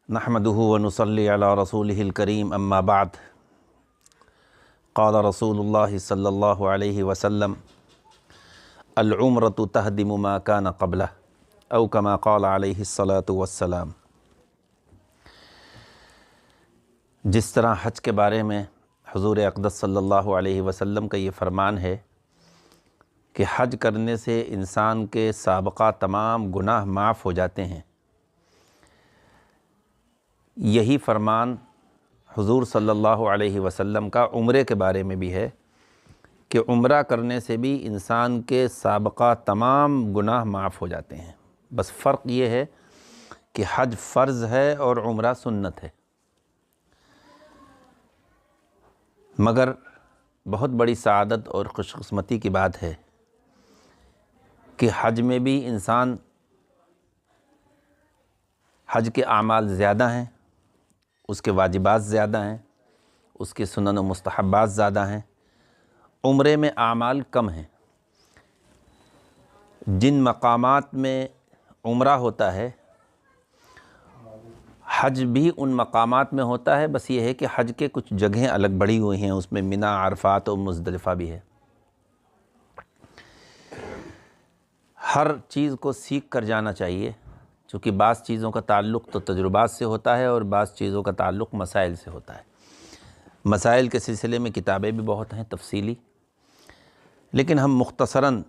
نحمده ونصلي على رسوله الكريم اما بعد قال رسول الله صلی اللہ علیہ وسلم العمرة تهدم ما كان قبله او كما قال علیہ الصلاة والسلام۔ جس طرح حج کے بارے میں حضور اقدس صلی اللہ علیہ وسلم کا یہ فرمان ہے کہ حج کرنے سے انسان کے سابقہ تمام گناہ معاف ہو جاتے ہیں، یہی فرمان حضور صلی اللہ علیہ وسلم کا عمرے کے بارے میں بھی ہے کہ عمرہ کرنے سے بھی انسان کے سابقہ تمام گناہ معاف ہو جاتے ہیں۔ بس فرق یہ ہے کہ حج فرض ہے اور عمرہ سنت ہے، مگر بہت بڑی سعادت اور خوش قسمتی کی بات ہے کہ حج میں بھی انسان حج کے اعمال زیادہ ہیں، اس کے واجبات زیادہ ہیں، اس کے سنن و مستحبات زیادہ ہیں، عمرے میں اعمال کم ہیں۔ جن مقامات میں عمرہ ہوتا ہے حج بھی ان مقامات میں ہوتا ہے، بس یہ ہے کہ حج کے کچھ جگہیں الگ بڑھی ہوئی ہیں، اس میں منی، عرفات اور مزدلفہ بھی ہے۔ ہر چیز کو سیکھ کر جانا چاہیے، چونکہ بعض چیزوں کا تعلق تو تجربات سے ہوتا ہے اور بعض چیزوں کا تعلق مسائل سے ہوتا ہے۔ مسائل کے سلسلے میں کتابیں بھی بہت ہیں تفصیلی، لیکن ہم مختصراً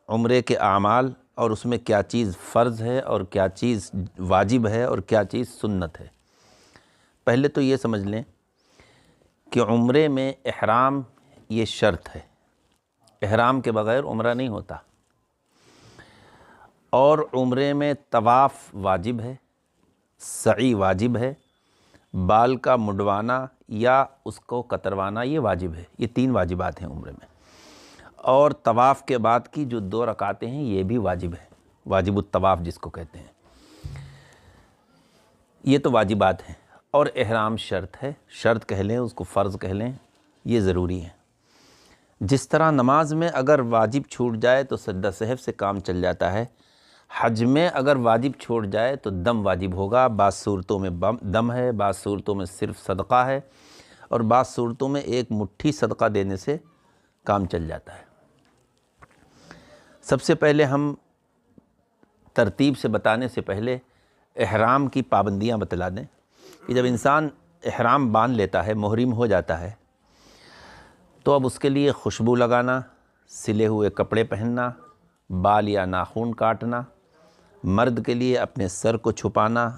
عمرے کے اعمال اور اس میں کیا چیز فرض ہے اور کیا چیز واجب ہے اور کیا چیز سنت ہے۔ پہلے تو یہ سمجھ لیں کہ عمرے میں احرام یہ شرط ہے، احرام کے بغیر عمرہ نہیں ہوتا، اور عمرے میں طواف واجب ہے، سعی واجب ہے، بال کا مڈوانا یا اس کو کتروانا یہ واجب ہے۔ یہ 3 واجبات ہیں عمرے میں، اور طواف کے بعد کی جو 2 رکعتیں ہیں یہ بھی واجب ہے، واجب الطواف جس کو کہتے ہیں۔ یہ تو واجبات ہیں، اور احرام شرط ہے، شرط کہہ لیں اس کو، فرض کہہ لیں، یہ ضروری ہے۔ جس طرح نماز میں اگر واجب چھوٹ جائے تو سجدہ سہو سے کام چل جاتا ہے، حج میں اگر واجب چھوٹ جائے تو دم واجب ہوگا۔ بعض صورتوں میں دم ہے، بعض صورتوں میں صرف صدقہ ہے، اور بعض صورتوں میں ایک مٹھی صدقہ دینے سے کام چل جاتا ہے۔ سب سے پہلے ہم ترتیب سے بتانے سے پہلے احرام کی پابندیاں بتلا دیں کہ جب انسان احرام باندھ لیتا ہے، محرم ہو جاتا ہے، تو اب اس کے لیے خوشبو لگانا، سلے ہوئے کپڑے پہننا، بال یا ناخن کاٹنا، مرد کے لیے اپنے سر کو چھپانا،